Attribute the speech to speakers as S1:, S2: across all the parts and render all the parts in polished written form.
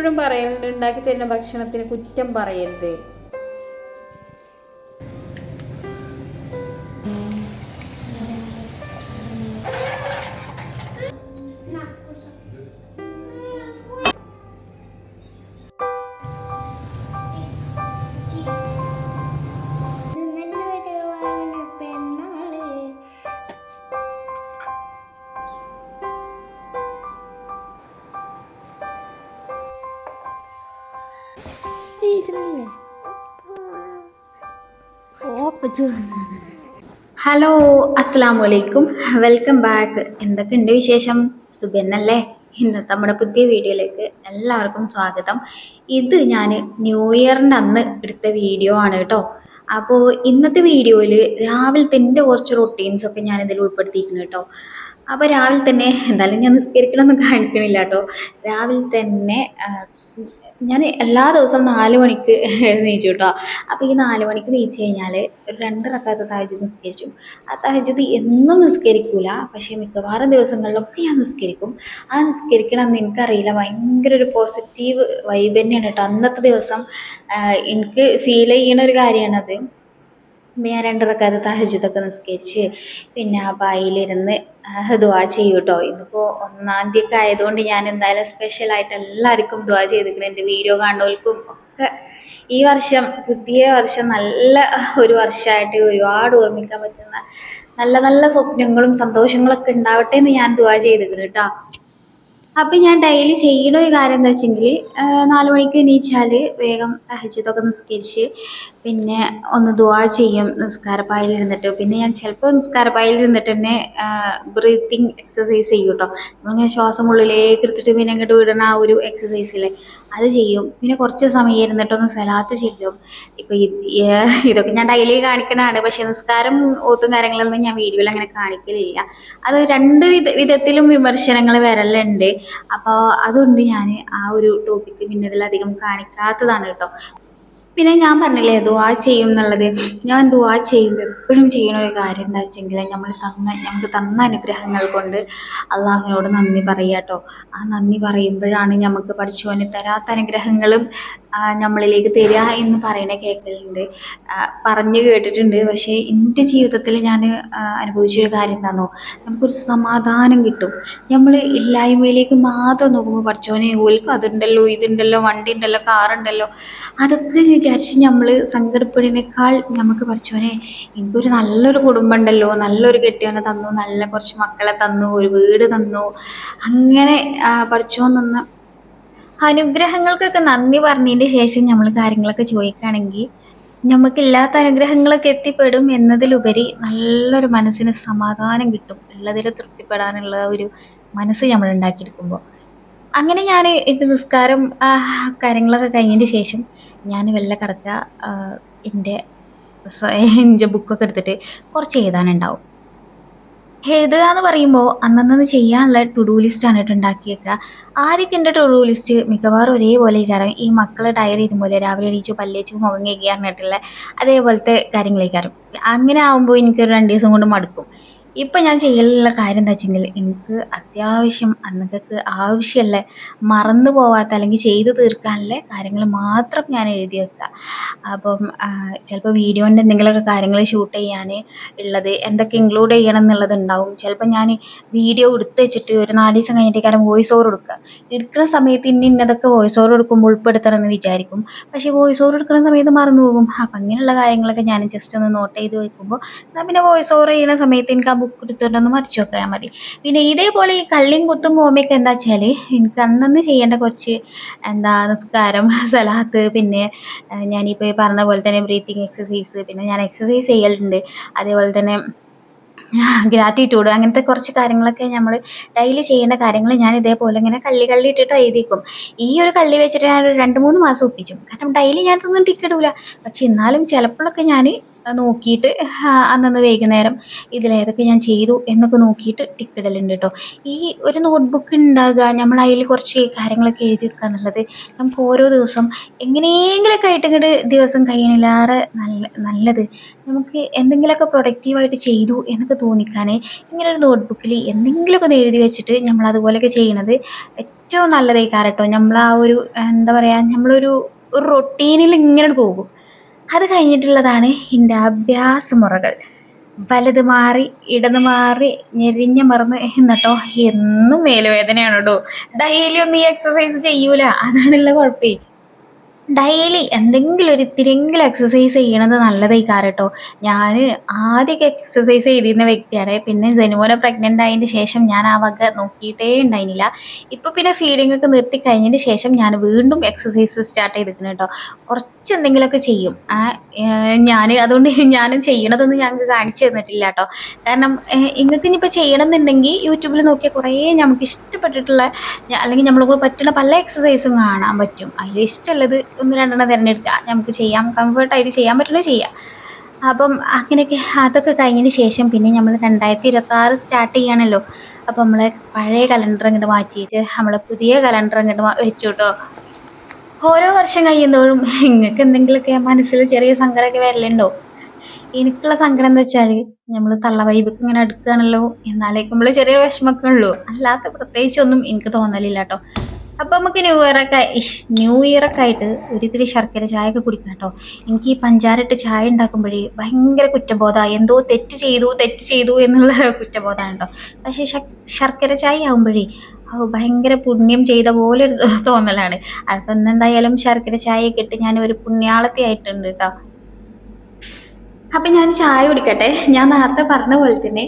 S1: എപ്പോഴും പറയലുണ്ട് ഉണ്ടാക്കി തരുന്ന ഭക്ഷണത്തിന് കുറ്റം പറയരുത്. ഹലോ, അസ്സലാമു അലൈക്കും, വെൽക്കം ബാക്ക്. എന്തൊക്കെയുണ്ട് വിശേഷം? സുഖന്നല്ലേ? ഇന്നത്തെ നമ്മുടെ പുതിയ വീഡിയോയിലേക്ക് എല്ലാവർക്കും സ്വാഗതം. ഇത് ഞാൻ ന്യൂ ഇയറിൻ്റെ അന്ന് എടുത്ത വീഡിയോ ആണ് കേട്ടോ. അപ്പോൾ ഇന്നത്തെ വീഡിയോയിൽ രാവിലത്തെ എൻ്റെ കുറച്ച് റൊട്ടീൻസൊക്കെ ഞാൻ ഇതിൽ ഉൾപ്പെടുത്തിയിരിക്കുന്നു കേട്ടോ. അപ്പോൾ രാവിലെ തന്നെ എന്തായാലും ഞാൻ നിസ്കരിക്കണമെന്ന് കാണിക്കണില്ല കേട്ടോ. രാവിലെ തന്നെ ഞാൻ എല്ലാ ദിവസവും 4 മണിക്ക് എഴുന്നേച്ചു കേട്ടോ. അപ്പോൾ ഈ 4 മണിക്ക് എണീച്ച് കഴിഞ്ഞാൽ ഒരു 2 റക്അത്ത് തഹജ്ജുദ് നിസ്കരിച്ചു. ആ തഹജ്ജുദ് എന്നും നിസ്കരിക്കൂല, പക്ഷേ മിക്കവാറും ദിവസങ്ങളിലൊക്കെ ഞാൻ നിസ്കരിക്കും. ആ നിസ്കരിക്കണമെന്ന് എനിക്കറിയില്ല, ഭയങ്കര ഒരു പോസിറ്റീവ് വൈബ് തന്നെയാണ് കേട്ടോ അന്നത്തെ ദിവസം. എനിക്ക് ഫീൽ ചെയ്യുന്ന ഒരു കാര്യമാണത്. ഞാൻ 2 റക്അത്ത് തഹജ്ജുദൊക്കെ നിസ്കരിച്ച് പിന്നെ ആ പായിലിരുന്ന് ദുആ ചെയ്യും കേട്ടോ. ഇന്നിപ്പോൾ 1-ാം തീയതി ആയതുകൊണ്ട് ഞാൻ എന്തായാലും സ്പെഷ്യലായിട്ട് എല്ലാവർക്കും ദുആ ചെയ്തിരിക്കണം. എൻ്റെ വീഡിയോ കാണുന്നവർക്കും ഒക്കെ ഈ വർഷം, പുതിയ വർഷം നല്ല ഒരു വർഷമായിട്ട് ഒരുപാട് ഓർമ്മിക്കാൻ പറ്റുന്ന നല്ല നല്ല സ്വപ്നങ്ങളും സന്തോഷങ്ങളൊക്കെ ഉണ്ടാവട്ടെ എന്ന് ഞാൻ ദുആ ചെയ്തിരിക്കണം കേട്ടോ. അപ്പം ഞാൻ ഡെയിലി ചെയ്യുന്ന ഒരു കാര്യം എന്താ വെച്ചെങ്കിൽ 4 മണിക്ക് എണീച്ചാൽ വേഗം തഹജ്ജുദൊക്കെ നിസ്കരിച്ച് പിന്നെ ഒന്ന് ദുആ ചെയ്യും നിസ്കാരപ്പായിൽ ഇരുന്നിട്ട്. പിന്നെ ഞാൻ ചിലപ്പോൾ നിസ്കാരപ്പായിൽ ഇരുന്നിട്ട് തന്നെ ബ്രീത്തിങ് എക്സസൈസ് ചെയ്യും കേട്ടോ. നമ്മളിങ്ങനെ ശ്വാസം ഉള്ളിലേക്ക് എടുത്തിട്ട് പിന്നെ ഇങ്ങോട്ട് വിടുന്ന ആ ഒരു എക്സസൈസില്ലേ, അത് ചെയ്യും. പിന്നെ കുറച്ച് സമയം ഇരുന്നിട്ടൊന്ന് സലാത്ത് ചെല്ലും. ഇപ്പം ഇതൊക്കെ ഞാൻ ഡെയിലി കാണിക്കണതാണ്, പക്ഷേ നിസ്കാരം ഓത്തും കാര്യങ്ങളൊന്നും ഞാൻ വീഡിയോയിൽ അങ്ങനെ കാണിക്കലില്ല. അത് രണ്ട് വിധത്തിലും വിമർശനങ്ങൾ വരലുണ്ട്. അപ്പോൾ അതുകൊണ്ട് ഞാൻ ആ ഒരു ടോപ്പിക്ക് പിന്നെ ഇതിലധികം കാണിക്കാത്തതാണ് കേട്ടോ. പിന്നെ ഞാൻ പറഞ്ഞില്ലേ ദുആ ചെയ്യും എന്നുള്ളത്. ഞാൻ ദുആ ചെയ്യുമ്പോൾ എപ്പോഴും ചെയ്യുന്ന ഒരു കാര്യം എന്താ വെച്ചെങ്കിൽ നമുക്ക് തന്ന അനുഗ്രഹങ്ങൾ കൊണ്ട് അള്ളാഹുവിനോട് നന്ദി പറയുക കേട്ടോ. ആ നന്ദി പറയുമ്പോഴാണ് നമുക്ക് പഠിച്ചവന് തരാത്ത അനുഗ്രഹങ്ങളും നമ്മളിലേക്ക് തരിക എന്ന് പറയുന്ന കേൾക്കലുണ്ട്, പറഞ്ഞു കേട്ടിട്ടുണ്ട്. പക്ഷേ എൻ്റെ ജീവിതത്തിൽ ഞാൻ അനുഭവിച്ചൊരു കാര്യം എന്താണെന്നോ, നമുക്കൊരു സമാധാനം കിട്ടും. നമ്മൾ ഇല്ലായ്മയിലേക്ക് മാത്രം നോക്കുമ്പോൾ പഠിച്ചവനെ ഓൽക്കും അതുണ്ടല്ലോ ഇതുണ്ടല്ലോ വണ്ടി ഉണ്ടല്ലോ കാറുണ്ടല്ലോ അതൊക്കെ വിചാരിച്ച് നമ്മൾ സങ്കടപ്പെടുന്നതിനേക്കാൾ നമുക്ക് പഠിച്ചവനെ എനിക്കൊരു നല്ലൊരു കുടുംബം ഉണ്ടല്ലോ, നല്ലൊരു കെട്ടിയവനെ തന്നു, നല്ല കുറച്ച് മക്കളെ തന്നു, ഒരു വീട് തന്നു, അങ്ങനെ പഠിച്ചോൻ തന്ന അനുഗ്രഹങ്ങൾക്കൊക്കെ നന്ദി പറഞ്ഞതിന് ശേഷം നമ്മൾ കാര്യങ്ങളൊക്കെ ചോദിക്കുകയാണെങ്കിൽ നമുക്കില്ലാത്ത അനുഗ്രഹങ്ങളൊക്കെ എത്തിപ്പെടും എന്നതിലുപരി നല്ലൊരു മനസ്സിന് സമാധാനം കിട്ടും, ഉള്ളതിൽ തൃപ്തിപ്പെടാനുള്ള ഒരു മനസ്സ് നമ്മൾ ഉണ്ടാക്കിയെടുക്കുമ്പോൾ. അങ്ങനെ ഞാൻ എൻ്റെ നിസ്കാരം കാര്യങ്ങളൊക്കെ കഴിഞ്ഞതിന് ശേഷം ഞാൻ വെള്ളം കിടക്കുക, എൻ്റെ ബുക്കൊക്കെ എടുത്തിട്ട് കുറച്ച് എഴുതാനുണ്ടാവും. എഴുതുക എന്ന് പറയുമ്പോൾ അന്നന്ന് ചെയ്യാനുള്ള ടു ഡു ലിസ്റ്റാണ് കേട്ടോ ഉണ്ടാക്കി വെക്കുക. ആദ്യമൊക്കെ എൻ്റെ ടു ഡു ലിസ്റ്റ് മിക്കവാറും ഒരേപോലെ ഇരിക്കാറും ഈ മക്കളെ ഡയറി ഇതുപോലെ രാവിലെ എണീച്ചു പല്ലേച്ചു മുഖം കഴുകി പറഞ്ഞിട്ടുള്ള അതേപോലത്തെ കാര്യങ്ങളേക്കാറും. അങ്ങനെ ആകുമ്പോൾ എനിക്കൊരു 2 ദിവസം കൊണ്ട് മടുക്കും. ഇപ്പം ഞാൻ ചെയ്യലുള്ള കാര്യം എന്താ വെച്ചെങ്കിൽ എനിക്ക് അത്യാവശ്യം അന്നൊക്കെ ആവശ്യമല്ല മറന്നു പോവാത്ത അല്ലെങ്കിൽ ചെയ്ത് തീർക്കാനുള്ള കാര്യങ്ങൾ മാത്രം ഞാൻ എഴുതി വെക്കുക. അപ്പം ചിലപ്പോൾ വീഡിയോൻ്റെ എന്തെങ്കിലുമൊക്കെ കാര്യങ്ങൾ ഷൂട്ട് ചെയ്യാൻ ഉള്ളത് എന്തൊക്കെ ഇൻക്ലൂഡ് ചെയ്യണം എന്നുള്ളത് ഉണ്ടാവും. ചിലപ്പോൾ ഞാൻ വീഡിയോ എടുത്ത് വെച്ചിട്ട് ഒരു 4 ദിവസം കഴിഞ്ഞിട്ടേക്കാരം വോയിസ് ഓവർ കൊടുക്കുക. എടുക്കുന്ന സമയത്ത് ഇന്നതൊക്കെ വോയിസ് ഓവർ എടുക്കുമ്പോൾ ഉൾപ്പെടുത്തണം എന്ന് വിചാരിക്കും, പക്ഷേ വോയിസ് ഓവർ എടുക്കുന്ന സമയത്ത് മറന്നു പോകും. അപ്പം അങ്ങനെയുള്ള കാര്യങ്ങളൊക്കെ ഞാൻ ജസ്റ്റ് ഒന്ന് നോട്ട് ചെയ്ത് വെക്കുമ്പോൾ എന്നാൽ പിന്നെ വോയിസ് ഓവർ ചെയ്യുന്ന സമയത്ത് എനിക്ക് ആ ബുക്ക് എടുത്തുകൊണ്ടൊന്ന് മറിച്ച് വെക്കാൻ മതി. പിന്നെ ഇതേപോലെ ഈ കള്ളിയും കുത്തും കോമയൊക്കെ എന്താ വെച്ചാൽ എനിക്ക് അന്നന്ന് ചെയ്യേണ്ട കുറച്ച് നിസ്കാരം സലാത്ത് പിന്നെ ഞാനിപ്പോൾ പറഞ്ഞ പോലെ തന്നെ ബ്രീത്തിങ് എക്സസൈസ്, പിന്നെ ഞാൻ എക്സസൈസ് ചെയ്യലുണ്ട്, അതേപോലെ തന്നെ ഗ്രാറ്റിറ്റ്യൂഡ്, അങ്ങനത്തെ കുറച്ച് കാര്യങ്ങളൊക്കെ നമ്മൾ ഡെയിലി ചെയ്യേണ്ട കാര്യങ്ങൾ ഞാൻ ഇതേപോലെ ഇങ്ങനെ കള്ളി ഇട്ടിട്ട് എഴുതിക്കും. ഈ ഒരു കള്ളി വെച്ചിട്ട് ഞാൻ ഒരു 2-3 മാസം ഒപ്പിച്ചു, കാരണം ഡെയിലി ഞാൻ ഇതൊന്നും ടിക്കിടൂല. പക്ഷെ എന്നാലും ചിലപ്പോഴൊക്കെ ഞാൻ നോക്കിയിട്ട് അന്നന്ന് വൈകുന്നേരം ഇതിലേതൊക്കെ ഞാൻ ചെയ്തു എന്നൊക്കെ നോക്കിയിട്ട് ടിക്കിടലുണ്ട് കേട്ടോ. ഈ ഒരു നോട്ട്ബുക്ക് ഉണ്ടാകുക, നമ്മൾ അതിൽ കുറച്ച് കാര്യങ്ങളൊക്കെ എഴുതി വെക്കുക എന്നുള്ളത് നമുക്ക് ഓരോ ദിവസം എങ്ങനെയെങ്കിലുമൊക്കെ ആയിട്ട് ഇങ്ങോട്ട് ദിവസം കഴിയണില്ലാറെ നല്ലത്. നമുക്ക് എന്തെങ്കിലുമൊക്കെ പ്രൊഡക്റ്റീവായിട്ട് ചെയ്തു എന്നൊക്കെ തോന്നിക്കാൻ ഇങ്ങനെ ഒരു നോട്ട്ബുക്കിൽ എന്തെങ്കിലുമൊക്കെ ഒന്ന് എഴുതി വെച്ചിട്ട് നമ്മൾ അതുപോലെയൊക്കെ ചെയ്യണത് ഏറ്റവും നല്ലതായിക്കാരം കേട്ടോ. നമ്മൾ ആ ഒരു എന്താ പറയുക, നമ്മളൊരു റൊട്ടീനിൽ ഇങ്ങനെ പോകും. അത് കഴിഞ്ഞിട്ടുള്ളതാണ് എൻ്റെ അഭ്യാസമുറകൾ. വലത് മാറി ഇടത് മാറി ഞെരിഞ്ഞ മറന്ന് എന്നിട്ടോ എന്നും മേലുവേദനയാണ് കേട്ടോ. ഡെയിലി ഒന്നും ഈ എക്സസൈസ് ചെയ്യൂല, അതാണുള്ള കുഴപ്പേ. ഡെയിലി എന്തെങ്കിലും ഒരു ഇത്തിരിയെങ്കിലും എക്സസൈസ് ചെയ്യണത് നല്ലതായിക്കാരം കേട്ടോ. ഞാൻ ആദ്യമൊക്കെ എക്സസൈസ് ചെയ്തിരുന്ന വ്യക്തിയാണ്. പിന്നെ സെനുവിനെ പ്രഗ്നൻ്റ് ആയതിന് ശേഷം ഞാൻ ആ വക നോക്കിയിട്ടേ ഉണ്ടായിരുന്നില്ല. ഇപ്പോൾ പിന്നെ ഫീഡിംഗ് ഒക്കെ നിർത്തി കഴിഞ്ഞതിന് ശേഷം ഞാൻ വീണ്ടും എക്സസൈസ് സ്റ്റാർട്ട് ചെയ്തിരിക്കുന്നു കേട്ടോ. കുറച്ച് എന്തെങ്കിലുമൊക്കെ ചെയ്യും. ഞാൻ അതുകൊണ്ട് ഞാനും ചെയ്യണതൊന്നും ഞങ്ങൾക്ക് കാണിച്ചു തന്നിട്ടില്ല കേട്ടോ. കാരണം നിങ്ങൾക്ക് ഇനിയിപ്പോൾ ചെയ്യണമെന്നുണ്ടെങ്കിൽ യൂട്യൂബിൽ നോക്കിയാൽ കുറേ നമുക്ക് ഇഷ്ടപ്പെട്ടിട്ടുള്ള അല്ലെങ്കിൽ നമ്മളെ കൂടെ പറ്റുന്ന പല എക്സസൈസും കാണാൻ പറ്റും. അതിൽ ഇഷ്ടമുള്ളത് ഒന്ന് രണ്ടെണ്ണം തിരഞ്ഞെടുക്കുക, നമുക്ക് ചെയ്യാം, കംഫർട്ടായിട്ട് ചെയ്യാൻ പറ്റുന്നത് ചെയ്യാം. അപ്പം അങ്ങനെയൊക്കെ അതൊക്കെ കഴിഞ്ഞതിന് ശേഷം പിന്നെ നമ്മൾ 2026 സ്റ്റാർട്ട് ചെയ്യണമല്ലോ. അപ്പം നമ്മളെ പഴയ കലണ്ടർ ഇങ്ങോട്ട് മാറ്റിയിട്ട് നമ്മളെ പുതിയ കലണ്ടർ ഇങ്ങോട്ട് വെച്ചു കേട്ടോ. ഓരോ വർഷം കഴിയുമ്പോഴും നിങ്ങൾക്ക് എന്തെങ്കിലുമൊക്കെ മനസ്സിൽ ചെറിയ സങ്കടമൊക്കെ വരലുണ്ടോ? എനിക്കുള്ള സങ്കടം എന്താ വെച്ചാൽ നമ്മൾ തള്ള വൈബൊക്കെ ഇങ്ങനെ അടുക്കുകയാണല്ലോ എന്നാലേക്കുമ്പോൾ ചെറിയ വിഷമമൊക്കെ ഉള്ളൂ. അല്ലാത്ത പ്രത്യേകിച്ചൊന്നും എനിക്ക് തോന്നലില്ല കേട്ടോ. അപ്പം നമുക്ക് ന്യൂ ഇയറൊക്കെ ആയിട്ട് ഒരിത്തിരി ശർക്കര ചായ ഒക്കെ കുടിക്കാം കേട്ടോ. എനിക്ക് ഈ പഞ്ചാരട്ട് ചായ ഉണ്ടാക്കുമ്പോഴേ ഭയങ്കര കുറ്റബോധമാണ്. എന്തോ തെറ്റ് ചെയ്തു എന്നുള്ള കുറ്റബോധമാണ് കേട്ടോ. പക്ഷേ ശർക്കര ചായ ആകുമ്പോഴേ ഭയങ്കര പുണ്യം ചെയ്ത പോലെ ഒരു തോന്നലാണ്. അപ്പം ഇന്നെന്തായാലും ശർക്കര ചായയൊക്കെ ഇട്ട് ഞാൻ ഒരു പുണ്യാളത്തി ആയിട്ടുണ്ട് കേട്ടോ. അപ്പം ഞാൻ ചായ കുടിക്കട്ടെ. ഞാൻ നേരത്തെ പറഞ്ഞ പോലെ തന്നെ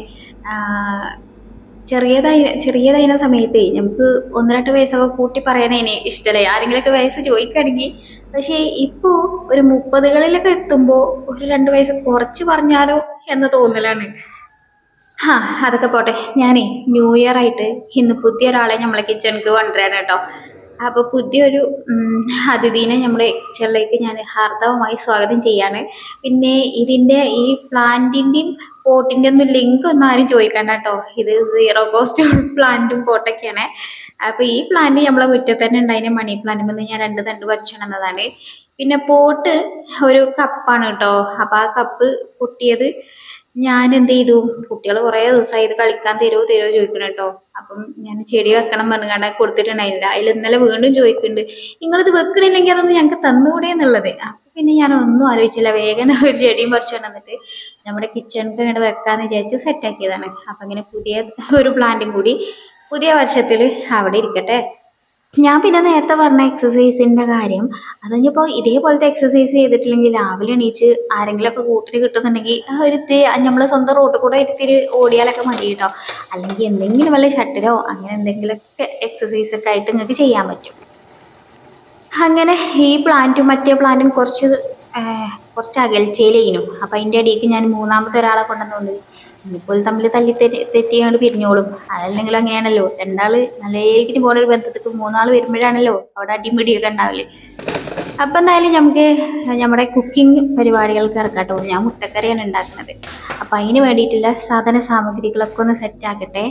S1: ചെറിയതായിരുന്ന സമയത്തേ നമുക്ക് 1-2 വയസ്സൊക്കെ കൂട്ടി പറയാനതിന് ഇഷ്ടമല്ലേ, ആരെങ്കിലുമൊക്കെ വയസ്സ് ചോദിക്കുകയാണെങ്കിൽ. പക്ഷേ ഇപ്പോൾ ഒരു 30കളിലൊക്കെ എത്തുമ്പോൾ ഒരു 2 വയസ്സ് കുറച്ച് പറഞ്ഞാലോ എന്ന് തോന്നലാണ്. അതൊക്കെ പോട്ടെ. ഞാനേ ന്യൂ ഇയർ ആയിട്ട് ഇന്ന് പുതിയൊരാളെ നമ്മളെ കിച്ചണിക്ക് കൊണ്ടുവരാണ് കേട്ടോ. അപ്പോൾ പുതിയൊരു അതിഥീനെ നമ്മുടെ കിച്ചണിലേക്ക് ഞാൻ ഹാർദവമായി സ്വാഗതം ചെയ്യാണ്. പിന്നെ ഇതിൻ്റെ ഈ പ്ലാന്റിൻ്റെയും പോട്ടിൻ്റെ ഒന്നും ലിങ്ക് ഒന്നും ആരും ചോദിക്കണ്ട കേട്ടോ. ഇത് 0 കോസ്റ്റ് പ്ലാന്റും പോട്ടൊക്കെയാണ്. അപ്പോൾ ഈ പ്ലാന്റ് നമ്മളെ മുറ്റത്ത് തന്നെ ഉണ്ടായിരുന്ന മണി പ്ലാന്റിൽ ഞാൻ 2 തണ്ട് പറിച്ചതാണ്. പിന്നെ പോട്ട് ഒരു കപ്പാണ് കേട്ടോ. അപ്പോൾ ആ കപ്പ് പൊട്ടിയത് ഞാൻ എന്ത് ചെയ്തു, കുട്ടികൾ കുറേ ദിവസമായി ഇത് കളിക്കാൻ തരുമോ ചോദിക്കണം കേട്ടോ. അപ്പം ഞാൻ ചെടി വെക്കണം പറഞ്ഞു കണ്ട കൊടുത്തിട്ടുണ്ടായില്ല. അതിൽ ഇന്നലെ വീണ്ടും ചോദിക്കുന്നുണ്ട്, നിങ്ങളിത് വെക്കണില്ലെങ്കിൽ അതൊന്ന് ഞങ്ങൾക്ക് തന്നുകൂടെ എന്നുള്ളത്. അപ്പം പിന്നെ ഞാൻ ഒന്നും ആലോചിച്ചില്ല, വേഗം ഒരു ചെടിയും പറിച്ചു കൊണ്ടുവന്നിട്ട് നമ്മുടെ കിച്ചണിക്ക് ഇങ്ങോട്ട് വെക്കാന്ന് വിചാരിച്ച് സെറ്റാക്കിയതാണ്. അപ്പം ഇങ്ങനെ പുതിയ ഒരു പ്ലാന്റും കൂടി പുതിയ വർഷത്തിൽ അവിടെ ഇരിക്കട്ടെ. ഞാൻ പിന്നെ നേരത്തെ പറഞ്ഞ എക്സസൈസിൻ്റെ കാര്യം, അതിപ്പോൾ ഇതേപോലത്തെ എക്സസൈസ് ചെയ്തിട്ടില്ലെങ്കിൽ രാവിലെ എണീച്ച് ആരെങ്കിലുമൊക്കെ കൂട്ടിന് കിട്ടുന്നുണ്ടെങ്കിൽ ഒരിത്തിരി നമ്മൾ സ്വന്തം റോട്ടിൽ കൂടെ ഒരിത്തിരി ഓടിയാലൊക്കെ മതി കേട്ടോ. അല്ലെങ്കിൽ എന്തെങ്കിലും വല്ല ഷട്ടിലോ അങ്ങനെ എന്തെങ്കിലുമൊക്കെ എക്സസൈസൊക്കെ ആയിട്ട് നിങ്ങൾക്ക് ചെയ്യാൻ പറ്റും. അങ്ങനെ ഈ പ്ലാന്റും മറ്റേ പ്ലാന്റും കുറച്ച് അകൽച്ചയിലേനു. അപ്പം അതിൻ്റെ ഇടയ്ക്ക് ഞാൻ 3ാമത്തെ ഒരാളെ കൊണ്ടുവന്നുകൊണ്ട് ഇപ്പോൾ തമ്മിൽ തെറ്റിയാണ്ട് പിരിഞ്ഞോളും. അതല്ലെങ്കിലും അങ്ങനെയാണല്ലോ, 2 നല്ലേക്കിന് പോണ ഒരു ബന്ധത്തേക്ക് 3 വരുമ്പോഴാണല്ലോ അവിടെ അടിപിടിയൊക്കെ ഉണ്ടാവില്ലേ. അപ്പം എന്തായാലും നമുക്ക് നമ്മുടെ കുക്കിംഗ് പരിപാടികൾക്ക് ഇറക്കാട്ടോ. ഞാൻ മുട്ടക്കറിയാണ് ഉണ്ടാക്കുന്നത്. അപ്പം അതിന് വേണ്ടിയിട്ടുള്ള സാധന സാമഗ്രികളൊക്കെ ഒന്ന് സെറ്റാക്കട്ടെ.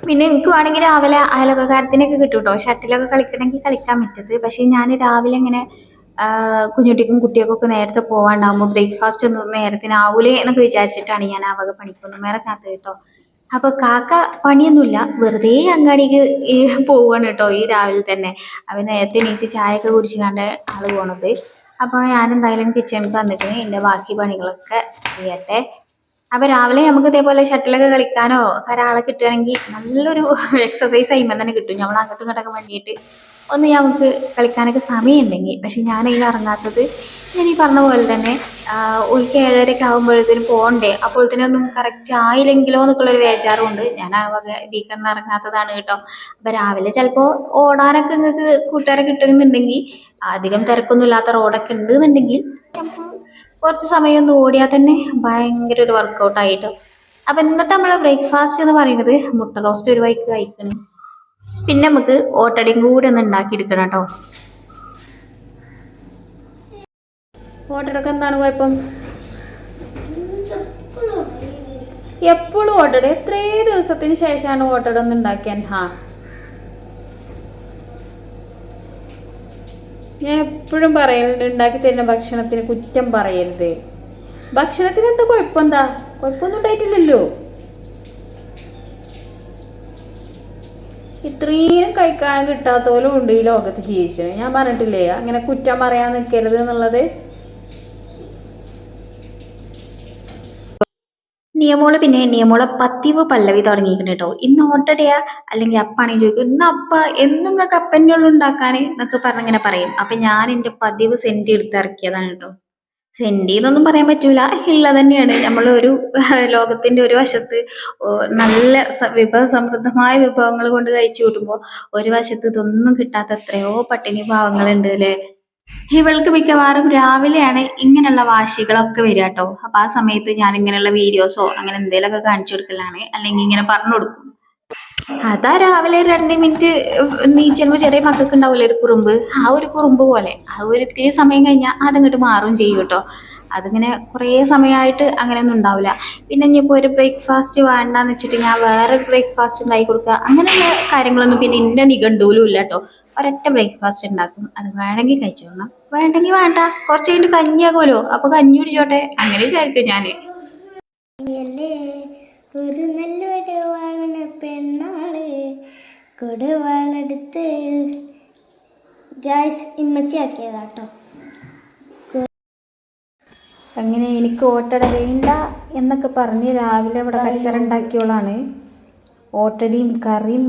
S1: പിന്നെ എനിക്ക് വേണമെങ്കിൽ രാവിലെ അയലൊക്കെ കിട്ടും കേട്ടോ. ഷട്ടിലൊക്കെ കളിക്കണമെങ്കിൽ കളിക്കാൻ പറ്റത്. പക്ഷേ ഞാൻ രാവിലെ ഇങ്ങനെ കുഞ്ഞുട്ടിക്കും കുട്ടികൾക്കൊക്കെ നേരത്തെ പോകാണ്ടാകുമ്പോൾ ബ്രേക്ക്ഫാസ്റ്റ് ഒന്നും നേരത്തിനാവൂലേ എന്നൊക്കെ വിചാരിച്ചിട്ടാണ് ഞാൻ ആ വക പണിക്കൊന്നും ഇറങ്ങാത്തത് കേട്ടോ. അപ്പോൾ കാക്ക പണിയൊന്നുമില്ല, വെറുതെ അങ്ങാടിക്ക് പോവുകയാണ് കേട്ടോ ഈ രാവിലെ തന്നെ. അവൻ നേരത്തെ എണീച്ച് ചായയൊക്കെ കുടിച്ചിട്ടാണ് ആൾ പോണത്. അപ്പോൾ ഞാനെന്തായാലും കിച്ചണിക്ക് വന്നിട്ട് എൻ്റെ ബാക്കി പണികളൊക്കെ ചെയ്യട്ടെ. അപ്പോൾ രാവിലെ നമുക്ക് ഇതേപോലെ ഷട്ടിലൊക്കെ കളിക്കാനോ ഒരാളെ കിട്ടുകയാണെങ്കിൽ നല്ലൊരു എക്സസൈസ് ചെയ്യുമ്പോൾ തന്നെ കിട്ടും. നമ്മൾ അങ്ങോട്ടും ഇങ്ങോട്ടൊക്കെ വേണ്ടിയിട്ട് ഒന്ന് നമുക്ക് കളിക്കാനൊക്കെ സമയമുണ്ടെങ്കിൽ. പക്ഷെ ഞാനതിൽ ഇറങ്ങാത്തത് ഞാൻ ഈ പറഞ്ഞ പോലെ തന്നെ ഒരു 7:30 ആകുമ്പോഴത്തേനും പോകണ്ടേ, അപ്പോൾ തന്നെ ഒന്നും കറക്റ്റ് ആയില്ലെങ്കിലോ എന്നൊക്കെയുള്ളൊരു വേചാറുമുണ്ട്. ഞാൻ ആ വക ഇതിൽ ഇറങ്ങാത്തതാണ് കേട്ടോ. അപ്പോൾ രാവിലെ ചിലപ്പോൾ ഓടാനൊക്കെ നിങ്ങൾക്ക് കൂട്ടുകാരെ കിട്ടുന്നുണ്ടെങ്കിൽ, അധികം തിരക്കൊന്നും ഇല്ലാത്ത റോഡൊക്കെ ഉണ്ടെന്നുണ്ടെങ്കിൽ നമുക്ക് കുറച്ച് സമയം ഒന്ന് ഓടിയാൽ തന്നെ ഭയങ്കര ഒരു വർക്കൗട്ടായിട്ടോ. അപ്പം ഇന്നത്തെ നമ്മളെ ബ്രേക്ക്ഫാസ്റ്റ് എന്ന് പറയുന്നത് മുട്ട റോസ്റ്റ് ഒരു വൈക്ക് കഴിക്കണം. പിന്നെ നമുക്ക് ഓട്ടടയും കൂടി ഒന്ന് ഉണ്ടാക്കിയെടുക്കണം കേട്ടോ. ഓട്ടടക്ക് എന്താണ് കുഴപ്പം? എപ്പോഴും ഓട്ടട? എത്രേ ദിവസത്തിന് ശേഷമാണ് ഓട്ടട ഒന്ന് ഉണ്ടാക്കിയാൻ? ഞാൻ എപ്പോഴും പറയലുണ്ട്, ഉണ്ടാക്കി തരുന്ന ഭക്ഷണത്തിന് കുറ്റം പറയരുത്. ഭക്ഷണത്തിന് എന്താ കുഴപ്പം? കുഴപ്പമൊന്നും ഉണ്ടായിട്ടില്ലല്ലോ.
S2: ഇത്രയും കഴിക്കാൻ കിട്ടാത്തോലും ഉണ്ട് ഈ ലോകത്ത് ജീവിച്ചത്. ഞാൻ പറഞ്ഞിട്ടില്ലേ അങ്ങനെ കുറ്റം പറയാൻ നിൽക്കരുത് എന്നുള്ളത്.
S1: നിയമോള് പിന്നെ നിയമോളെ പതിവ് പല്ലവി തുടങ്ങിയിരിക്കണം കേട്ടോ. ഇന്ന് ഓട്ടടയാ അല്ലെങ്കിൽ അപ്പാണെങ്കിൽ ചോദിക്കും ഇന്ന് അപ്പ എന്നും നിങ്ങൾക്ക് അപ്പൻ്റെ ഉള്ളു ഉണ്ടാക്കാൻ എന്നൊക്കെ പറഞ്ഞിങ്ങനെ പറയും. അപ്പൊ ഞാൻ എൻ്റെ പതിവ് സെന്റി എടുത്ത് ഇറക്കിയതാണ് കേട്ടോ. സെന്റി എന്നൊന്നും പറയാൻ പറ്റൂല, ഉള്ളത് തന്നെയാണ്. നമ്മൾ ഒരു ലോകത്തിന്റെ ഒരു വശത്ത് നല്ല സമൃദ്ധമായ വിഭവങ്ങൾ കൊണ്ട് കഴിച്ചു കൂട്ടുമ്പോൾ ഒരു വശത്ത് ഇതൊന്നും കിട്ടാത്ത എത്രയോ പട്ടിണി പാവങ്ങളുണ്ട് അല്ലേ. ഇവൾക്ക് മിക്കവാറും രാവിലെയാണ് ഇങ്ങനെയുള്ള വാശികളൊക്കെ വരിക കേട്ടോ. അപ്പൊ ആ സമയത്ത് ഞാൻ ഇങ്ങനെയുള്ള വീഡിയോസോ അങ്ങനെ എന്തെങ്കിലുമൊക്കെ കാണിച്ചു കൊടുക്കലാണ്, അല്ലെങ്കിൽ ഇങ്ങനെ പറഞ്ഞു കൊടുക്കും. അതാ രാവിലെ 2 മിനിറ്റ് നീച്ചുമ്പോ ചെറിയ മക്കൾക്ക് ഉണ്ടാവില്ലേ ഒരു കുറുമ്പ്, ആ ഒരു കുറുമ്പ് പോലെ ആ ഒരു ഇത്തിരി സമയം കഴിഞ്ഞാൽ അതങ്ങോട്ട് മാറും ചെയ്യും കേട്ടോ. അതിങ്ങനെ കുറേ സമയമായിട്ട് അങ്ങനെയൊന്നും ഉണ്ടാവില്ല. പിന്നെ ഇനിയിപ്പോൾ ഒരു ബ്രേക്ക്ഫാസ്റ്റ് വേണ്ടാന്ന് വെച്ചിട്ട് ഞാൻ വേറെ ബ്രേക്ക്ഫാസ്റ്റ് ഉണ്ടാക്കി കൊടുക്കുക അങ്ങനെയുള്ള കാര്യങ്ങളൊന്നും പിന്നെ ഇന്ന നിഘണ്ടുവിലും ഇല്ല കേട്ടോ. ഒരൊറ്റ ബ്രേക്ക്ഫാസ്റ്റ് ഉണ്ടാക്കും, അത് വേണമെങ്കിൽ കഴിച്ചോളണം, വേണ്ടെങ്കിൽ വേണ്ട, കുറച്ച് കഴിഞ്ഞിട്ട് കഞ്ഞിയാകുമല്ലോ അപ്പൊ കഞ്ഞി കുടിച്ചോട്ടെ, അങ്ങനെ വിചാരിക്കും ഞാൻ.
S3: ഒരു നല്ലൊരു വളന പെണ്ണാള് കൊടുവാളെടുത്ത് ഗായ്സ് ഇമ്മച്ചിയാക്കിയതാട്ടോ.
S2: അങ്ങനെ എനിക്ക് ഓട്ടട വേണ്ട എന്നൊക്കെ പറഞ്ഞ് രാവിലെ ഇവിടെ കച്ചറുണ്ടാക്കിയോളാണ് ഓട്ടടയും കറിയും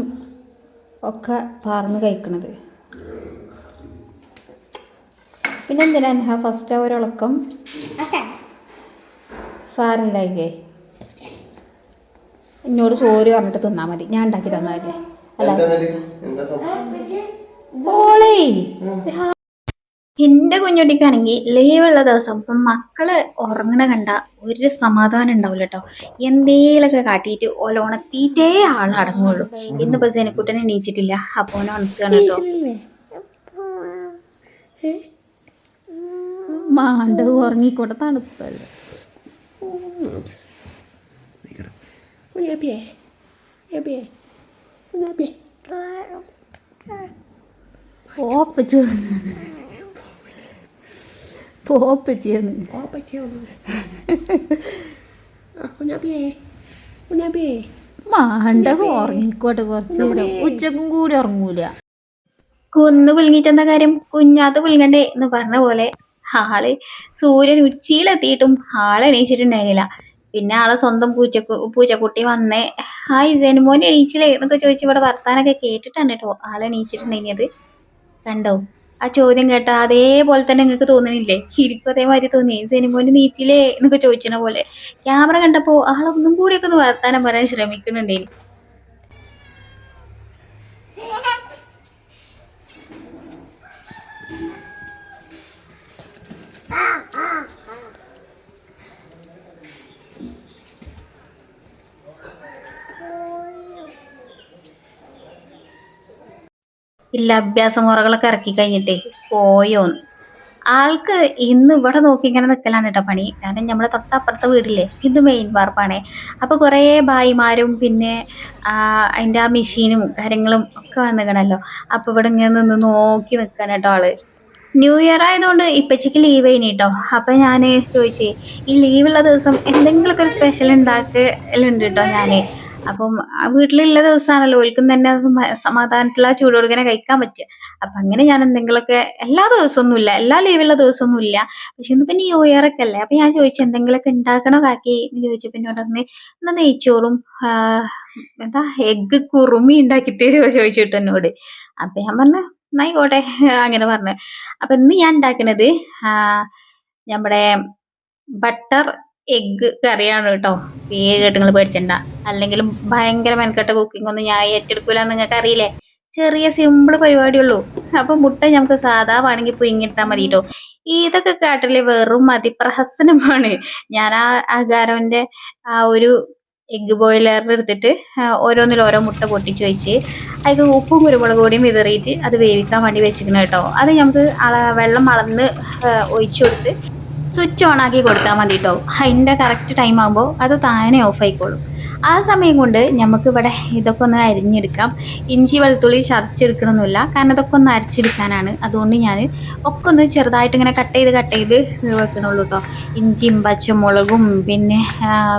S2: ഒക്കെ പാർന്ന് കഴിക്കണത്. പിന്നെ എന്തിനാ ഫസ്റ്റ് ഒരിളക്കം സാരമില്ലേ, എന്നോട് ചോറ് പറഞ്ഞിട്ട് തിന്നാൽ മതി, ഞാൻ ഉണ്ടാക്കി തന്നാലേ. ഓളേ
S1: എന്റെ കുഞ്ഞുട്ടിക്കാണെങ്കിൽ ലീവുള്ള ദിവസം ഇപ്പം മക്കള് ഉറങ്ങണ കണ്ട ഒരു സമാധാനം ഉണ്ടാവില്ല കേട്ടോ. എന്തേലൊക്കെ കാട്ടിയിട്ട് ഓലോണത്തീറ്റേ ആളടങ്ങുള്ളൂ. ഇന്നിപ്പോ സേനക്കുട്ടനെ എണീച്ചിട്ടില്ല, അപ്പൊ ഓനെ ഉണർത്തുകയാണ് കേട്ടോ.
S2: മാണ്ട് ഉറങ്ങിക്കോട്ടെ, തണുപ്പല്ലേ. മാണ്ട ഉറങ്ങിക്കോട്ടെ കുറച്ച് നേരം, ഉച്ചക്കും കൂടി ഉറങ്ങൂല.
S1: കുന്ന് കുലുങ്ങിയിട്ട് എന്താ കാര്യം, കുഞ്ഞാത്ത കുലുങ്ങണ്ടേ എന്ന് പറഞ്ഞ പോലെ ആള് സൂര്യൻ ഉച്ചിയിലെത്തിയിട്ടും ആളെ എണീച്ചിട്ടുണ്ടായിരുന്നില്ല. പിന്നെ ആളെ സ്വന്തം പൂച്ചക്കുട്ടി വന്നേ ഹായ് ജനുമോൻ എണീച്ചില്ലേ എന്നൊക്കെ ചോദിച്ച് ഇവിടെ വർത്താനൊക്കെ കേട്ടിട്ടാണ് കേട്ടോ ആളെ എണീച്ചിട്ടുണ്ടെങ്കിൽ. കണ്ടോ ആ ചോദ്യം കേട്ട അതേപോലെ തന്നെ നിങ്ങൾക്ക് തോന്നുന്നില്ലേ? ഇരിക്കും അതേമാതിരി തോന്നി, ജനുമോന് നീച്ചില്ലേ എന്നൊക്കെ ചോദിച്ചണ പോലെ. ക്യാമറ കണ്ടപ്പോ ആളൊന്നും കൂടിയൊക്കെ ഒന്ന് വർത്താനം പറയാൻ ശ്രമിക്കുന്നുണ്ടേ. ഇല്ല അഭ്യാസ മുറകളൊക്കെ ഇറക്കി കഴിഞ്ഞിട്ടേ പോയോന്ന്. ആൾക്ക് ഇന്ന് ഇവിടെ നോക്കി ഇങ്ങനെ നിൽക്കലാണ് കേട്ടോ പണി. കാരണം നമ്മളെ തൊട്ടപ്പുറത്തെ വീടില്ലേ, ഇത് മെയിൻ വാർപ്പാണേ. അപ്പോൾ കുറേ ഭായിമാരും പിന്നെ അതിൻ്റെ ആ മെഷീനും കാര്യങ്ങളും ഒക്കെ വന്നിക്കണല്ലോ. അപ്പോൾ ഇവിടെ ഇങ്ങനെ നിന്ന് നോക്കി നിൽക്കണം കേട്ടോ ആള്. ന്യൂ ഇയർ ആയതുകൊണ്ട് ഇപ്പച്ചിക്ക് ലീവ് കഴിഞ്ഞു കേട്ടോ. അപ്പം ഞാൻ ചോദിച്ചേ ഈ ലീവുള്ള ദിവസം എന്തെങ്കിലുമൊക്കെ ഒരു സ്പെഷ്യൽ ഉണ്ടാക്കലുണ്ട് കേട്ടോ ഞാൻ. അപ്പം വീട്ടിലുള്ള ദിവസമാണല്ലോ ഓൽക്കും തന്നെ സമാധാനത്തിലുള്ള ചൂടോടുങ്ങനെ കഴിക്കാൻ പറ്റുക. അപ്പം അങ്ങനെ ഞാൻ എന്തെങ്കിലുമൊക്കെ എല്ലാ ദിവസമൊന്നും ഇല്ല, എല്ലാ ലീവുള്ള ദിവസമൊന്നും ഇല്ല, പക്ഷെ ഇന്നിപ്പോൾ ന്യൂ ഇയർ ഒക്കെ അല്ലേ. അപ്പം ഞാൻ ചോദിച്ചു എന്തെങ്കിലുമൊക്കെ ഉണ്ടാക്കണോ കാക്കി എന്ന് ചോദിച്ചപ്പോൾ എന്നോട് പറഞ്ഞ് എന്നാൽ നെയ്ച്ചോറും എന്താ എഗ്ഗ് കുറുമി ഉണ്ടാക്കി തരുമോ ചോദിച്ചിട്ട് എന്നോട്. അപ്പം ഞാൻ പറഞ്ഞു എന്നായിക്കോട്ടെ അങ്ങനെ പറഞ്ഞു. അപ്പം ഇന്ന് ഞാൻ ഉണ്ടാക്കുന്നത് നമ്മുടെ ബട്ടർ എഗ്ഗ് കറിയാണ് കേട്ടോ. പേര് കേട്ട് നിങ്ങൾ പേടിച്ചണ്ട, അല്ലെങ്കിലും ഭയങ്കര മെനക്കെട്ട കുക്കിംഗ് ഒന്നും ഞാൻ ഏറ്റെടുക്കൂല, നിങ്ങൾക്ക് അറിയില്ലേ. ചെറിയ സിമ്പിൾ പരിപാടിയുള്ളൂ. അപ്പൊ മുട്ട നമുക്ക് സാധാ വേണമെങ്കിൽ പുഴുങ്ങിയെടുത്താൽ മതി കേട്ടോ. ഇതൊക്കെ കാട്ടില് വെറും അതിപ്രഹസനമാണ്. ഞാൻ ആ ഗാരോന്റെ ആ ഒരു എഗ്ഗ് ബോയിലറിൽ എടുത്തിട്ട് ഓരോന്നിലും ഓരോ മുട്ട പൊട്ടിച്ച് വെച്ച് അതിൽ ഉപ്പും കുരുമുളക് പൊടിയും വിതറിയിട്ട് അത് വേവിക്കാൻ വേണ്ടി വെച്ചിരിക്കണം കേട്ടോ. അത് നമുക്ക് വെള്ളം അളന്ന് ഒഴിച്ചു കൊടുത്ത് സ്വിച്ച് ഓൺ ആക്കി കൊടുത്താൽ മതി കേട്ടോ. അതിൻ്റെ കറക്റ്റ് ടൈം ആകുമ്പോൾ അത് താനെ ഓഫ് ആയിക്കോളും. ആ സമയം കൊണ്ട് നമുക്ക് ഇവിടെ ഇതൊക്കെ ഒന്ന് അരിഞ്ഞെടുക്കാം. ഇഞ്ചി വെളുത്തുള്ളി ചതച്ചെടുക്കണമെന്നില്ല, കാരണം ഇതൊക്കെ ഒന്ന് അരച്ചെടുക്കാനാണ്. അതുകൊണ്ട് ഞാൻ ഒക്കെ ഒന്ന് ചെറുതായിട്ട് ഇങ്ങനെ കട്ട് ചെയ്ത് വെക്കണുള്ളൂ കേട്ടോ. ഇഞ്ചിയും പച്ചമുളകും പിന്നെ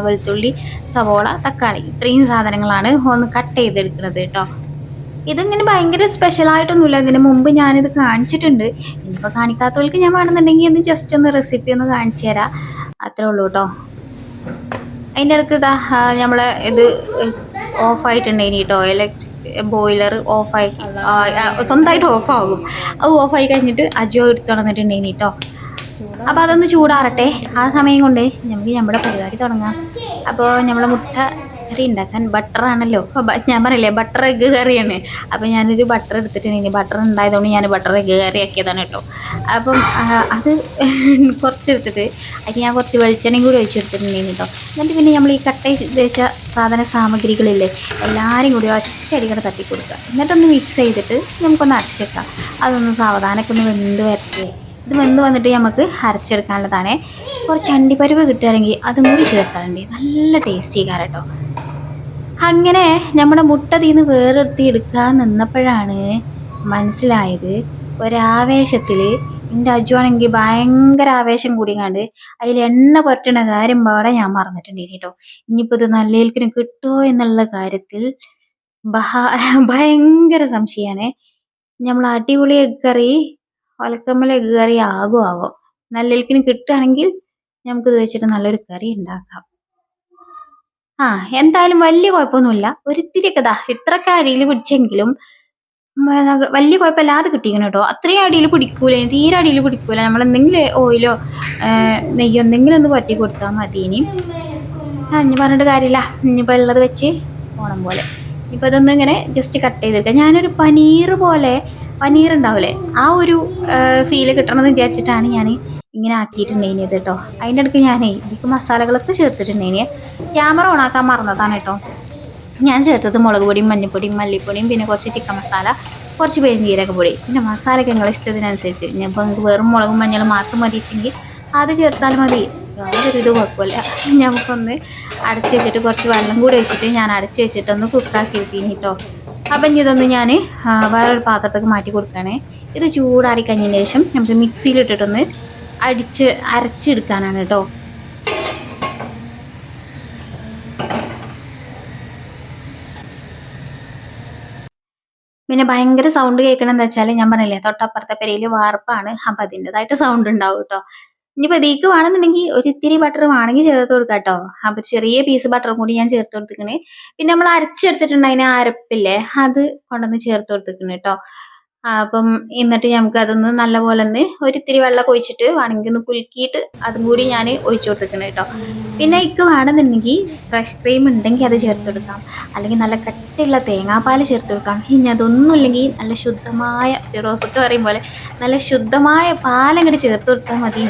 S1: വെളുത്തുള്ളി, സവോള, തക്കാളി, ഇത്രയും സാധനങ്ങളാണ് ഒന്ന് കട്ട് ചെയ്തെടുക്കുന്നത് കേട്ടോ. ഇതിങ്ങനെ ഭയങ്കര സ്പെഷ്യലായിട്ടൊന്നുമില്ല. ഇതിന് മുമ്പ് ഞാനിത് കാണിച്ചിട്ടുണ്ട്. ഇനിയിപ്പോൾ കാണിക്കാത്തവർക്ക് ഞാൻ വേണമെന്നുണ്ടെങ്കിൽ ഒന്ന് ജസ്റ്റ് ഒന്ന് റെസിപ്പി ഒന്ന് കാണിച്ചു തരാം. അത്രേ ഉള്ളൂ കേട്ടോ. അതിൻ്റെ ഇടയ്ക്ക് ഇതാ നമ്മളെ ഇത് ഓഫായിട്ടുണ്ടായിനി കേട്ടോ. ബോയിലർ ഓഫായി സ്വന്തമായിട്ട് ഓഫാകും. അത് ഓഫായി കഴിഞ്ഞിട്ട് അജോ എടുത്ത് തുടങ്ങിയിട്ടുണ്ടായിനി കേട്ടോ. അപ്പോൾ അതൊന്ന് ചൂടാറട്ടെ. ആ സമയം കൊണ്ട് നമുക്ക് നമ്മുടെ പരിപാടി തുടങ്ങാം. അപ്പോൾ നമ്മളെ മുട്ട കറി ഉണ്ടാക്കാൻ ബട്ടറാണല്ലോ. ഞാൻ പറയില്ലേ ബട്ടർ എഗ്ഗ് കറിയാണ്. അപ്പോൾ ഞാനൊരു ബട്ടർ എടുത്തിട്ടുണ്ടെങ്കിൽ ബട്ടർ ഉണ്ടായതുകൊണ്ട് ഞാൻ ബട്ടർ എഗ്ഗ് കറി ആക്കിയതാണ് കേട്ടോ. അപ്പം അത് കുറച്ചെടുത്തിട്ട് അതിന് ഞാൻ കുറച്ച് വെളിച്ചെണ്ണയും കൂടി ഒഴിച്ചെടുത്തിട്ടുണ്ടെങ്കിൽ കേട്ടോ. എന്നിട്ട് പിന്നെ നമ്മൾ ഈ കട്ട വെച്ച സാമഗ്രികളില്ലേ എല്ലാവരും കൂടി ഒറ്റയടിക്കടെ തട്ടി കൊടുക്കുക. എന്നിട്ടൊന്ന് മിക്സ് ചെയ്തിട്ട് നമുക്കൊന്ന് അരച്ചേക്കാം. അതൊന്ന് സാവധാനമൊക്കെ ഒന്ന് വെന്ത് വരട്ടെ. ഇത് വെന്ത് വന്നിട്ട് നമുക്ക് അരച്ചെടുക്കാനുള്ളതാണ്. കുറച്ച് അണ്ടിപ്പരിവ് കിട്ടുകയാണെങ്കിൽ അതും കൂടി ചേർക്കാറുണ്ട്. നല്ല ടേസ്റ്റി കേട്ടോ. അങ്ങനെ നമ്മുടെ മുട്ട തീന്ന് വേറെടുത്തി എടുക്കാൻ നിന്നപ്പോഴാണ് മനസ്സിലായത് ഒരാവേശത്തിൽ എൻ്റെ അജുവാണെങ്കിൽ ഭയങ്കര ആവേശം കൂടിയാണ്ട് അതിൽ എണ്ണ പുരട്ടണ കാര്യം പാടെ ഞാൻ മറന്നിട്ടുണ്ടായിരുന്നു കേട്ടോ. ഇനിയിപ്പോൾ ഇത് നല്ലതിൽക്കിന് കിട്ടുമോ എന്നുള്ള കാര്യത്തിൽ ഭയങ്കര സംശയമാണ്. നമ്മൾ അടിപൊളി എഗ് കറി ഒലക്കമ്മൽ എഗ് കറി ആവോ. നല്ലതിൽക്കിന് കിട്ടുകയാണെങ്കിൽ നമുക്കിത് വെച്ചിട്ട് നല്ലൊരു കറി ഉണ്ടാക്കാം. എന്തായാലും വലിയ കുഴപ്പമൊന്നുമില്ല. ഒരിത്തിരിയൊക്കെ ഇത്രയൊക്കെ അടിയിൽ പിടിച്ചെങ്കിലും വലിയ കുഴപ്പമില്ലാതെ കിട്ടിക്കണം കേട്ടോ. അത്രയും അടിയിൽ പിടിക്കൂല, തീരെ അടിയിൽ പിടിക്കൂല. നമ്മൾ എന്തെങ്കിലും ഓയിലോ നെയ്യോ എന്തെങ്കിലും ഒന്ന് പറ്റി കൊടുത്താൽ മതി. ഇനി പറഞ്ഞിട്ട് കാര്യമില്ല. ഇനിയിപ്പോൾ ഉള്ളത് വെച്ച് ഓണം പോലെ ഇനിയിപ്പോൾ ഇതൊന്നും ഇങ്ങനെ ജസ്റ്റ് കട്ട് ചെയ്തെടുക്കാം. ഞാനൊരു പനീർ ഉണ്ടാവില്ലേ, ആ ഒരു ഫീല് കിട്ടണമെന്ന് വിചാരിച്ചിട്ടാണ് ഞാൻ ഇങ്ങനെ ആക്കിയിട്ടുണ്ടായിന് കേട്ടോ. അതിൻ്റെ ഇടയ്ക്ക് ഞാനേ ഇതിക്ക് മസാലകളൊക്കെ ചേർത്തിട്ടുണ്ടായിന്. ക്യാമറ ഓണാക്കാൻ മറന്നതാണ് കേട്ടോ. ഞാൻ ചേർത്തത് മുളക് പൊടിയും മഞ്ഞൾപ്പൊടിയും മല്ലിപ്പൊടിയും പിന്നെ കുറച്ച് ചിക്കൻ മസാല, കുറച്ച് പെരുംജീരക പൊടി, പിന്നെ മസാലയ്ക്ക് നിങ്ങളുടെ ഇഷ്ടത്തിനനുസരിച്ച്. ഇപ്പോൾ നിങ്ങൾക്ക് വെറും മുളകും മഞ്ഞളും മാത്രം മതിച്ചെങ്കിൽ അത് ചേർത്താൽ മതി. യാതൊരു ഇത് കുഴപ്പമില്ല. നമുക്കൊന്ന് അടച്ച് വെച്ചിട്ട് കുറച്ച് വെള്ളം കൂടി വെച്ചിട്ട് ഞാൻ അടച്ച് വെച്ചിട്ടൊന്ന് കുക്കാക്കി എടുത്തിന് കേട്ടോ. അപ്പം ഇതൊന്ന് ഞാൻ വേറൊരു പാത്രത്തേക്ക് മാറ്റി കൊടുക്കുകയാണേ. ഇത് ചൂടാറി കഴിഞ്ഞതിന് ശേഷം നമുക്ക് മിക്സിയിലിട്ടിട്ടൊന്ന് അരച്ചെടുക്കാനാണ് കേട്ടോ. പിന്നെ ഭയങ്കര സൗണ്ട് കേൾക്കണമെന്ന് വെച്ചാൽ ഞാൻ പറഞ്ഞില്ലേ തൊട്ടപ്പുറത്തെ പെരയിൽ വാർപ്പാണ്. അപ്പം അതിൻ്റെതായിട്ട് സൗണ്ട് ഉണ്ടാവും കേട്ടോ. ഇനിയിപ്പോൾ ഇതിക്ക് വേണമെന്നുണ്ടെങ്കിൽ ഒരു ഇത്തിരി ബട്ടർ വേണമെങ്കിൽ ചേർത്ത് കൊടുക്കാം കേട്ടോ. അപ്പം ചെറിയ പീസ് ബട്ടറും കൂടി ഞാൻ ചേർത്ത് കൊടുത്തിക്കണേ. പിന്നെ നമ്മൾ അരച്ചെടുത്തിട്ടുണ്ട് അതിന് അരപ്പില്ലേ, അത് കൊണ്ടുവന്ന് ചേർത്ത് കൊടുത്തിക്കണം കേട്ടോ. അപ്പം എന്നിട്ട് നമുക്ക് അതൊന്ന് നല്ലപോലെ ഒന്ന് ഒരിത്തിരി വെള്ളം ഒഴിച്ചിട്ട് വേണമെങ്കിൽ ഒന്ന് കുലുക്കിയിട്ട് അതും കൂടി ഞാൻ ഒഴിച്ചു കൊടുത്തിക്കണം കേട്ടോ. പിന്നെ ഇക്ക് വേണമെന്നുണ്ടെങ്കിൽ ഫ്രഷ് ക്രീം ഉണ്ടെങ്കിൽ അത് ചേർത്ത് കൊടുക്കാം, അല്ലെങ്കിൽ നല്ല കട്ടിയുള്ള തേങ്ങാപ്പാൽ ചേർത്ത് കൊടുക്കാം. ഇനി അതൊന്നും ഇല്ലെങ്കിൽ നല്ല ശുദ്ധമായ ഫിറോസൊക്കെ പറയും പോലെ നല്ല ശുദ്ധമായ പാലങ്ങോട്ട് ചേർത്ത് കൊടുത്താൽ മതി.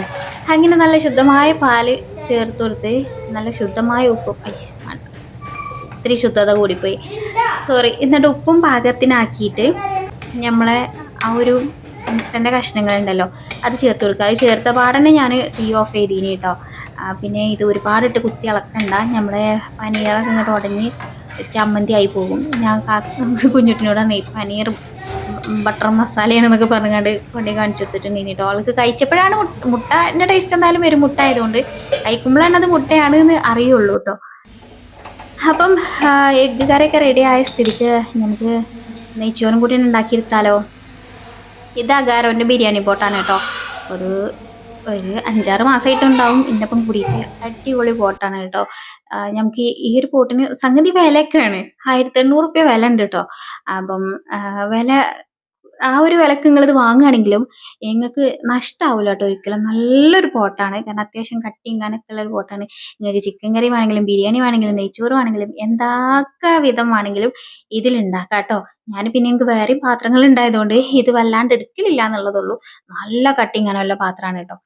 S1: അങ്ങനെ നല്ല ശുദ്ധമായ പാല് ചേർത്ത് കൊടുത്ത് നല്ല ശുദ്ധമായ ഉപ്പും ഇത്തിരി ശുദ്ധത കൂടിപ്പോയി, സോറി. എന്നിട്ട് ഉപ്പും പാകത്തിനാക്കിയിട്ട് നമ്മളെ ആ ഒരു മുട്ടൻ്റെ കഷ്ണങ്ങളുണ്ടല്ലോ അത് ചേർത്ത് കൊടുക്കുക. അത് ചേർത്ത പാടന്നെ ഞാൻ തീ ഓഫ് ചെയ്തീനി കേട്ടോ. പിന്നെ ഇത് ഒരുപാടിട്ട് കുത്തി ഇളക്കണ്ട, നമ്മളെ പനീറൊക്കെ ഇങ്ങോട്ട് ഉടഞ്ഞ് ചമ്മന്തി ആയി പോകും. ഞാൻ കുഞ്ഞുട്ടിനോടാണ് പനീർ ബട്ടർ മസാലയാണെന്നൊക്കെ പറഞ്ഞുകൊണ്ട് കൊണ്ടേ കാണിച്ചു കൊടുത്തിട്ടുണ്ടെങ്കിൽ കേട്ടോ. അവൾക്ക് കഴിച്ചപ്പോഴാണ് മുട്ടൻ്റെ ടേസ്റ്റ് എന്തായാലും വരും. മുട്ട ആയതുകൊണ്ട് കഴിക്കുമ്പോഴാണ് അത് മുട്ടയാണ് എന്ന് അറിയുള്ളൂ കേട്ടോ. അപ്പം എഗ്ഗ് കറിയൊക്കെ റെഡി ആയ സ്ഥിതിക്ക് നമുക്ക് നെയ്ച്ചോറും കൂടി ഉണ്ടാക്കിയെടുത്താലോ. ഇത് അഗാരോൻ്റെ ബിരിയാണി പോട്ടാണ് കേട്ടോ. ഒരു 5-6 മാസമായിട്ടുണ്ടാവും ഇന്നപ്പം കൂടിയിട്ട്. അടിപൊളി പോട്ടാണ് കേട്ടോ. നമുക്ക് ഈ ഒരു പോട്ടിന് സംഗതി വിലയൊക്കെയാണ്. 1800 റുപ്യ വില ഉണ്ട് കേട്ടോ. അപ്പം വില ആ ഒരു വിലക്ക് നിങ്ങളിത് വാങ്ങുകയാണെങ്കിലും നിങ്ങൾക്ക് നഷ്ടമാവില്ല കേട്ടോ ഒരിക്കലും. നല്ലൊരു പോട്ടാണ്, കാരണം അത്യാവശ്യം കട്ടിയും കനൊക്കെ ഉള്ളൊരു പോട്ടാണ്. നിങ്ങൾക്ക് ചിക്കൻ കറി വേണമെങ്കിലും ബിരിയാണി വേണമെങ്കിലും നെയ്ച്ചോറ് വേണമെങ്കിലും എന്തൊക്കെ വിധം വേണമെങ്കിലും ഇതിലുണ്ടാക്കാം കേട്ടോ. ഞാൻ പിന്നെ എനിക്ക് വേറെയും പാത്രങ്ങൾ ഉണ്ടായതുകൊണ്ട് ഇത് വല്ലാണ്ട് എടുക്കലില്ല എന്നുള്ളതുള്ളൂ. നല്ല കട്ടിയും കനമുള്ള പാത്രമാണ് കേട്ടോ.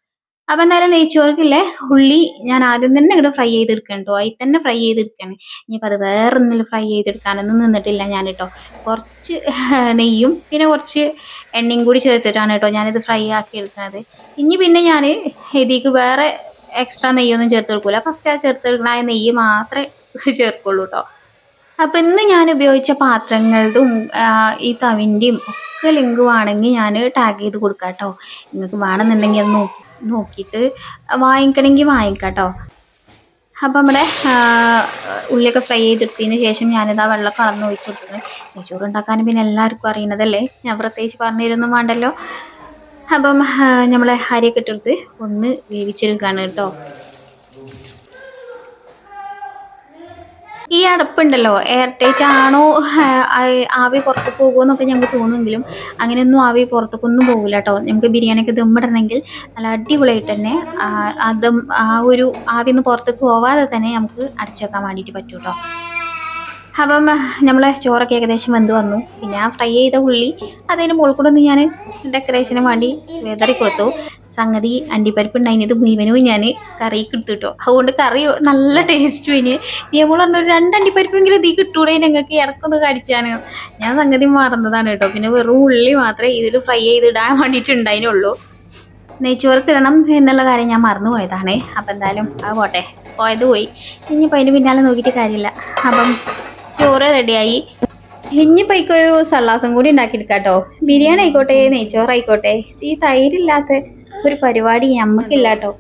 S1: അപ്പം എന്തായാലും നെയ്ച്ചോർക്കില്ലേ ഉള്ളി ഞാൻ ആദ്യം തന്നെ ഇവിടെ ഫ്രൈ ചെയ്തെടുക്കണം കേട്ടോ. അതിൽ തന്നെ ഫ്രൈ ചെയ്തെടുക്കണം. ഇനിയിപ്പോൾ അത് വേറൊന്നിൽ ഫ്രൈ ചെയ്തെടുക്കാനൊന്നും നിന്നിട്ടില്ല ഞാൻ കേട്ടോ. കുറച്ച് നെയ്യും പിന്നെ കുറച്ച് എണ്ണയും കൂടി ചേർത്തിട്ടാണ് കേട്ടോ ഞാനിത് ഫ്രൈ ആക്കി എടുക്കുന്നത്. ഇനി പിന്നെ ഞാൻ ഇതിലേക്ക് വേറെ എക്സ്ട്രാ നെയ്യൊന്നും ചേർത്ത് കൊടുക്കില്ല. ഫസ്റ്റ് ആ ചേർത്തെടുക്കണ ആ നെയ്യ് മാത്രമേ ചേർക്കുള്ളൂ കേട്ടോ. അപ്പം ഇന്ന് ഞാൻ ഉപയോഗിച്ച പാത്രങ്ങളുടെയും ഈ തവിൻ്റെയും ഒക്കെ ലിങ്ക് വേണമെങ്കിൽ ഞാൻ ടാഗ് ചെയ്ത് കൊടുക്കാം കേട്ടോ. നിങ്ങൾക്ക് വേണമെന്നുണ്ടെങ്കിൽ അത് നോക്കിയിട്ട് വാങ്ങിക്കണമെങ്കിൽ വാങ്ങിക്കാം കേട്ടോ. അപ്പം നമ്മുടെ ഉള്ളിയൊക്കെ ഫ്രൈ ചെയ്തെടുത്തതിന് ശേഷം ഞാനിതാ വെള്ളം കളന്ന് ഒഴിച്ചു കൊടുക്കുന്നത്. നെയ്ച്ചോറ് ഉണ്ടാക്കാനും പിന്നെ എല്ലാവർക്കും അറിയണതല്ലേ, ഞാൻ പ്രത്യേകിച്ച് പറഞ്ഞു തരുമൊന്നും വേണ്ടല്ലോ. അപ്പം നമ്മളെ അരിയൊക്കെ ഇട്ടെടുത്ത് ഒന്ന് വേവിച്ചെടുക്കുകയാണ് കേട്ടോ. ഈ അടപ്പുണ്ടല്ലോ എയർ ടൈറ്റ് ആണോ, ആവി പുറത്ത് പോകുമെന്നൊക്കെ ഞങ്ങൾക്ക് തോന്നുമെങ്കിലും അങ്ങനെയൊന്നും ആവി പുറത്തേക്കൊന്നും പോകില്ല കേട്ടോ. നമുക്ക് ബിരിയാണിയൊക്കെ ദമ്മിടണമെങ്കിൽ നല്ല അടിപൊളിയായിട്ട് തന്നെ ആ ഒരു ആവി ഒന്ന് പുറത്തേക്ക് പോവാതെ തന്നെ നമുക്ക് അടച്ചു വെക്കാൻ വേണ്ടിയിട്ട് പറ്റും കേട്ടോ. അപ്പം നമ്മളെ ചോറൊക്കെ ഏകദേശം വെന്ത് വന്നു. പിന്നെ ആ ഫ്രൈ ചെയ്ത ഉള്ളി അതിന് മുകളിൽ കൂടെ ഒന്ന് ഞാൻ ഡെക്കറേഷന് വേണ്ടി വെതറി കൊടുത്തു. സംഗതി അണ്ടിപ്പരിപ്പ് ഉണ്ടായിരുന്നത് മുഴുവനും ഞാൻ കറിക്ക് എടുത്തു കേട്ടോ. അതുകൊണ്ട് കറി നല്ല ടേസ്റ്റും ഇനി നമ്മൾ പറഞ്ഞു 2 അണ്ടിപ്പരിപ്പെങ്കിലും ഇതിൽ കിട്ടൂടെ ഞങ്ങൾക്ക് ഇടക്കൊന്ന് കടിച്ചാണ്. ഞാൻ സംഗതി മറന്നതാണ് കേട്ടോ. പിന്നെ വെറും ഉള്ളി മാത്രമേ ഇതിൽ ഫ്രൈ ചെയ്തിടാൻ വേണ്ടിയിട്ടുണ്ടായിരുന്നുള്ളൂ. നെയ്ച്ചോർക്ക് ഇടണം എന്നുള്ള കാര്യം ഞാൻ മറന്നു പോയതാണ്. അപ്പം എന്തായാലും അത് പോട്ടെ, പോയത് പോയി. ഇനിയിപ്പോൾ അതിന് പിന്നാലെ നോക്കിയിട്ട് കാര്യമില്ല. അപ്പം ചോറ് റെഡിയായി. ഇനിയിപ്പോൾ ഒരു സള്ളാസം കൂടി ഉണ്ടാക്കിയെടുക്കാം കേട്ടോ. ബിരിയാണി ആയിക്കോട്ടെ, നെയ്ച്ചോറായിക്കോട്ടെ, ഈ തൈരില്ലാത്ത ഒരു പരിപാടി ഞമ്മക്കില്ല കേട്ടോ.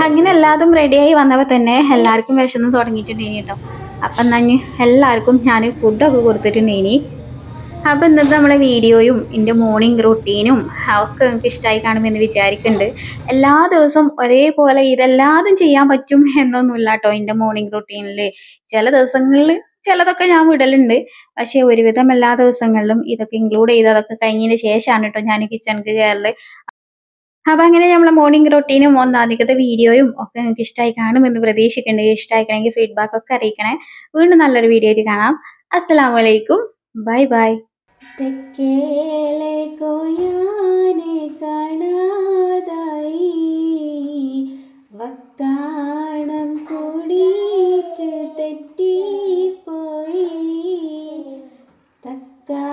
S1: അങ്ങനെ എല്ലാതും റെഡിയായി വന്നപ്പോൾ തന്നെ എല്ലാവർക്കും വിശന്ന് തുടങ്ങിയിട്ടുണ്ടേനി കേട്ടോ. അപ്പം എന്നാൽ എല്ലാവർക്കും ഞാൻ ഫുഡൊക്കെ കൊടുത്തിട്ടുണ്ടേനി. അപ്പോൾ ഇന്നത്തെ നമ്മളെ വീഡിയോയും എൻ്റെ മോർണിംഗ് റൂട്ടീനും ഒക്കെ നിങ്ങൾക്ക് ഇഷ്ടമായി കാണുമെന്ന് വിചാരിക്കുന്നുണ്ട്. എല്ലാ ദിവസവും ഒരേപോലെ ഇതെല്ലാതും ചെയ്യാൻ പറ്റും എന്നൊന്നുമില്ല കേട്ടോ. എൻ്റെ മോർണിംഗ് റൂട്ടീനിൽ ചില ദിവസങ്ങളിൽ ചിലതൊക്കെ ഞാൻ വിടലുണ്ട്. പക്ഷേ ഒരുവിധം എല്ലാ ദിവസങ്ങളിലും ഇതൊക്കെ ഇൻക്ലൂഡ് ചെയ്ത് അതൊക്കെ കഴിഞ്ഞതിന് ശേഷമാണ് കേട്ടോ ഞാൻ കിച്ചണിക്ക് കയറൽ. അപ്പം അങ്ങനെ നമ്മളെ മോർണിംഗ് റൊട്ടീനും ഒന്നാധികത്തെ വീഡിയോയും ഒക്കെ നിങ്ങൾക്ക് ഇഷ്ടമായി കാണുമെന്ന് പ്രതീക്ഷിക്കുന്നുണ്ട്. ഇഷ്ടമായിക്കണമെങ്കിൽ ഫീഡ്ബാക്ക് ഒക്കെ അറിയിക്കണേ. വീണ്ടും നല്ലൊരു വീഡിയോ ആയിട്ട് കാണാം. അസ്സലാമലൈക്കും, ബൈ ബൈ.
S3: തെക്കേലെ കൊയ്യാനെ കാണാതായി, വക്കാണം കൂടിയിട്ട് തെറ്റിപ്പോയി, തക്കാ